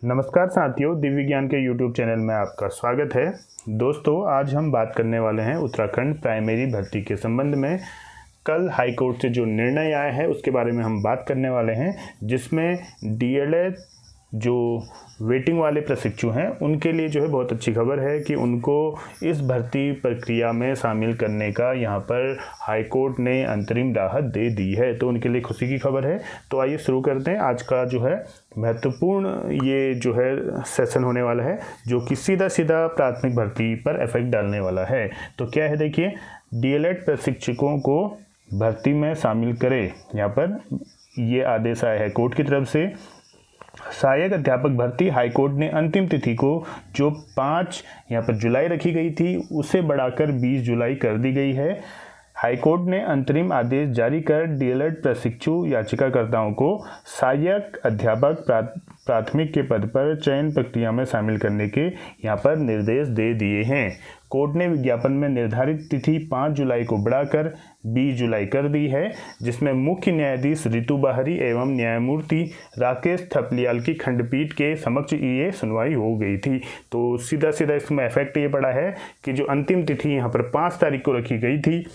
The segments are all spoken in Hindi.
नमस्कार साथियों, दिव्य ज्ञान के YouTube चैनल में आपका स्वागत है। दोस्तों, आज हम बात करने वाले हैं उत्तराखंड प्राइमरी भर्ती के संबंध में। कल हाई कोर्ट से जो निर्णय आया है उसके बारे में हम बात करने वाले हैं, जिसमें डीएलएड जो वेटिंग वाले प्रशिक्षु हैं उनके लिए जो है बहुत अच्छी खबर है कि उनको इस भर्ती प्रक्रिया में शामिल करने का यहाँ पर हाई कोर्ट ने अंतरिम राहत दे दी है। तो उनके लिए खुशी की खबर है। तो आइए शुरू करते हैं। आज का जो है महत्वपूर्ण ये जो है सेशन होने वाला है, जो कि सीधा सीधा प्राथमिक भर्ती पर इफेक्ट डालने वाला है। तो क्या है, देखिए, डीएलएड प्रशिक्षकों को भर्ती में शामिल करें। यहाँ पर ये आदेश आया है कोर्ट की तरफ से। सहायक अध्यापक भर्ती हाईकोर्ट ने अंतिम तिथि को जो 5 यहाँ पर जुलाई रखी गई थी उसे बढ़ाकर 20 जुलाई कर दी गई है। हाईकोर्ट ने अंतरिम आदेश जारी कर डीएलएड प्रशिक्षु याचिकाकर्ताओं को सहायक अध्यापक प्राथमिक के पद पर चयन प्रक्रिया में शामिल करने के यहाँ पर निर्देश दे दिए हैं। कोर्ट ने विज्ञापन में निर्धारित तिथि 5 जुलाई को बढ़ाकर 20 जुलाई कर दी है, जिसमें मुख्य न्यायाधीश रितु बाहरी एवं न्यायमूर्ति राकेश थपलियाल की खंडपीठ के समक्ष ये सुनवाई हो गई थी। तो सीधा सीधा इसमें इफेक्ट ये पड़ा है कि जो अंतिम तिथि यहाँ पर 5 तारीख को रखी गई थी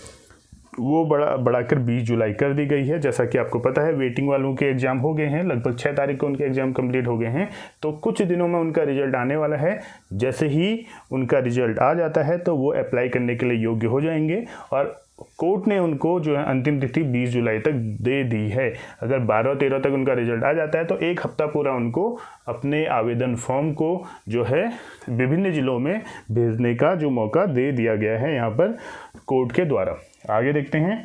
वो बढ़ाकर 20 जुलाई कर दी गई है। जैसा कि आपको पता है, वेटिंग वालों के एग्ज़ाम हो गए हैं, लगभग 6 तारीख को उनके एग्ज़ाम कंप्लीट हो गए हैं। तो कुछ दिनों में उनका रिजल्ट आने वाला है। जैसे ही उनका रिजल्ट आ जाता है तो वो अप्लाई करने के लिए योग्य हो जाएंगे और कोर्ट ने उनको जो है अंतिम तिथि 20 जुलाई तक दे दी है। अगर 12-13 तक उनका रिजल्ट आ जाता है तो एक हफ्ता पूरा उनको अपने आवेदन फॉर्म को जो है विभिन्न ज़िलों में भेजने का जो मौका दे दिया गया है यहाँ पर कोर्ट के द्वारा। आगे देखते हैं।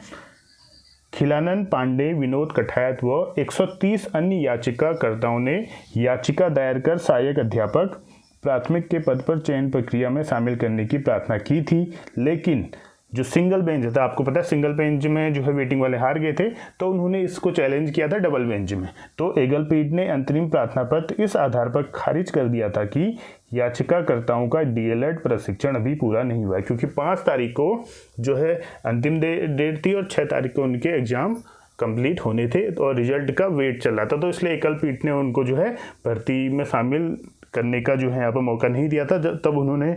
खिलानंद पांडे, विनोद कठायत व 130 अन्य याचिकाकर्ताओं ने याचिका दायर कर सहायक अध्यापक प्राथमिक के पद पर चयन प्रक्रिया में शामिल करने की प्रार्थना की थी, लेकिन जो सिंगल बेंच था, आपको पता है सिंगल बेंच में जो है वेटिंग वाले हार गए थे, तो उन्होंने इसको चैलेंज किया था डबल बेंच में। तो एकल पीठ ने अंतरिम प्रार्थना पत्र इस आधार पर खारिज कर दिया था कि याचिकाकर्ताओं का डीएलएड प्रशिक्षण अभी पूरा नहीं हुआ है, क्योंकि 5 तारीख को जो है अंतिम डेट थी और 6 तारीख को उनके एग्ज़ाम कंप्लीट होने थे और रिजल्ट का वेट चल रहा था। तो इसलिए एकल पीठ ने उनको जो है भर्ती में शामिल करने का जो है यहाँ पर मौका नहीं दिया था। तब उन्होंने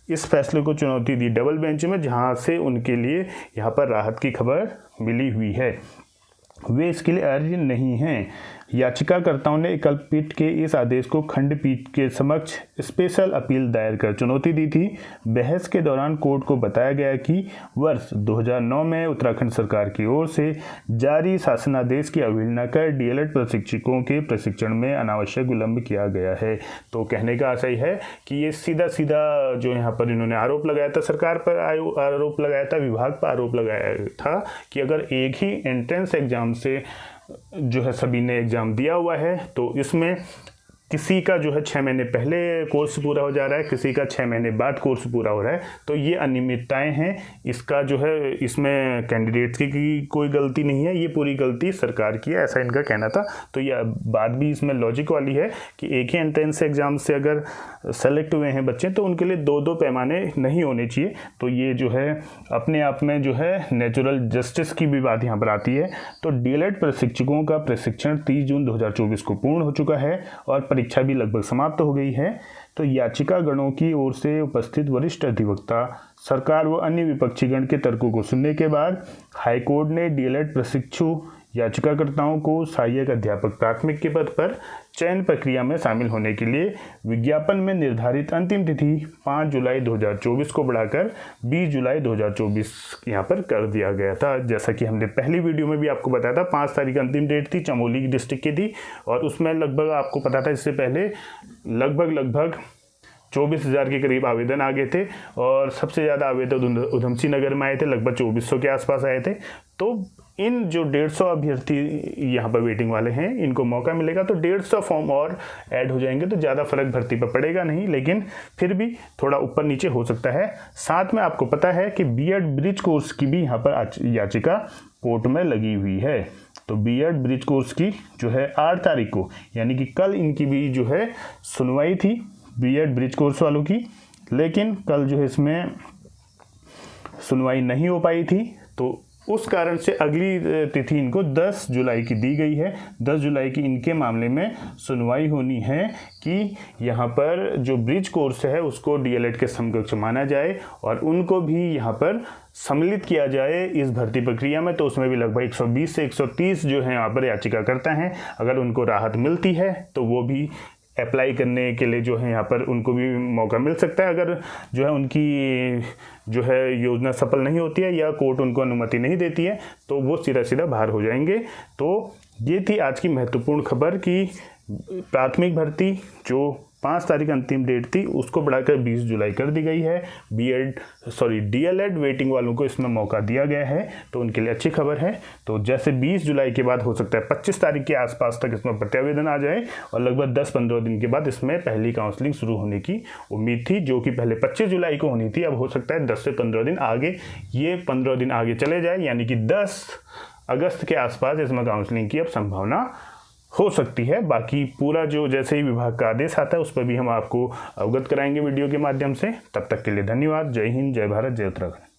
इस फैसले को चुनौती दी डबल बेंच में, जहां से उनके लिए यहाँ पर राहत की खबर मिली हुई है। वे इसके लिए अर्ह नहीं हैं। याचिकाकर्ताओं ने एकल पीठ के इस आदेश को खंडपीठ के समक्ष स्पेशल अपील दायर कर चुनौती दी थी। बहस के दौरान कोर्ट को बताया गया कि वर्ष 2009 में उत्तराखंड सरकार की ओर से जारी शासनादेश की अवहेलना कर डीएलएड प्रशिक्षकों के प्रशिक्षण में अनावश्यक विलंब किया गया है। तो कहने का आशय है कि ये सीधा सीधा जो यहाँ पर इन्होंने आरोप लगाया था, सरकार पर आरोप लगाया था, विभाग पर आरोप लगाया था कि अगर एक ही एंट्रेंस एग्जाम से जो है सभी ने एग्ज़ाम दिया हुआ है तो इसमें किसी का जो है 6 महीने पहले कोर्स पूरा हो जा रहा है, किसी का 6 महीने बाद कोर्स पूरा हो रहा है। तो ये अनियमितताएं हैं। इसका जो है इसमें कैंडिडेट्स की कोई गलती नहीं है, ये पूरी गलती सरकार की है, ऐसा इनका कहना था। तो ये बात भी इसमें लॉजिक वाली है कि एक ही एंट्रेंस एग्जाम से अगर सेलेक्ट हुए हैं बच्चे तो उनके लिए 2-2 पैमाने नहीं होने चाहिए। तो ये जो है अपने आप में जो है नेचुरल जस्टिस की भी बात यहाँ पर आती है। तो डीएलएड प्रशिक्षकों का प्रशिक्षण 30 जून 2024 को पूर्ण हो चुका है और परीक्षा भी लगभग समाप्त हो गई है। तो याचिकागणों की ओर से उपस्थित वरिष्ठ अधिवक्ता, सरकार व अन्य विपक्षी गण के तर्कों को सुनने के बाद हाईकोर्ट ने डीएलएड प्रशिक्षु याचिकाकर्ताओं को सहायक अध्यापक प्राथमिक के पद पर चयन प्रक्रिया में शामिल होने के लिए विज्ञापन में निर्धारित अंतिम तिथि 5 जुलाई 2024 को बढ़ाकर 20 जुलाई 2024 यहाँ पर कर दिया गया था। जैसा कि हमने पहली वीडियो में भी आपको बताया था, 5 तारीख अंतिम डेट थी, चमोली डिस्ट्रिक्ट की थी और उसमें लगभग आपको पता था इससे पहले लगभग 24,000 के करीब आवेदन आ गए थे और सबसे ज़्यादा आवेदन उधमसिंह नगर में आए थे, लगभग 2400 के आसपास आए थे। तो इन जो 150 अभ्यर्थी यहाँ पर वेटिंग वाले हैं इनको मौका मिलेगा तो 150 फॉर्म और ऐड हो जाएंगे, तो ज़्यादा फर्क भर्ती पर पड़ेगा नहीं, लेकिन फिर भी थोड़ा ऊपर नीचे हो सकता है। साथ में आपको पता है कि बीएड ब्रिज कोर्स की भी यहाँ पर याचिका कोर्ट में लगी हुई है। तो बीएड ब्रिज कोर्स की जो है 8 तारीख को, यानी कि कल इनकी भी जो है सुनवाई थी बीएड ब्रिज कोर्स वालों की, लेकिन कल जो है इसमें सुनवाई नहीं हो पाई थी। तो उस कारण से अगली तिथि इनको 10 जुलाई की दी गई है। 10 जुलाई की इनके मामले में सुनवाई होनी है कि यहाँ पर जो ब्रिज कोर्स है उसको डीएलएड के समकक्ष माना जाए और उनको भी यहाँ पर सम्मिलित किया जाए इस भर्ती प्रक्रिया में। तो उसमें भी लगभग 120 से 130 जो है यहाँ पर याचिकाकर्ता हैं। अगर उनको राहत मिलती है तो वो भी अप्लाई करने के लिए जो है यहाँ पर उनको भी मौका मिल सकता है। अगर जो है उनकी जो है योजना सफल नहीं होती है या कोर्ट उनको अनुमति नहीं देती है तो वो सीधा बाहर हो जाएंगे। तो ये थी आज की महत्वपूर्ण खबर कि प्राथमिक भर्ती जो 5 तारीख अंतिम डेट थी उसको बढ़ाकर 20 जुलाई कर दी गई है। डीएलएड वेटिंग वालों को इसमें मौका दिया गया है तो उनके लिए अच्छी खबर है। तो जैसे 20 जुलाई के बाद हो सकता है 25 तारीख के आसपास तक इसमें प्रत्यावेदन आ जाए और लगभग 10-15 दिन के बाद इसमें पहली काउंसलिंग शुरू होने की उम्मीद थी, जो कि पहले 25 जुलाई को होनी थी। अब हो सकता है 10 से 15 दिन आगे, ये 15 दिन आगे चले जाए, यानी कि 10 अगस्त के आसपास इसमें काउंसलिंग की अब संभावना हो सकती है। बाकी पूरा जो जैसे ही विभाग का आदेश आता है उस पर भी हम आपको अवगत कराएंगे वीडियो के माध्यम से। तब तक के लिए धन्यवाद। जय हिंद, जय भारत, जय उत्तराखंड।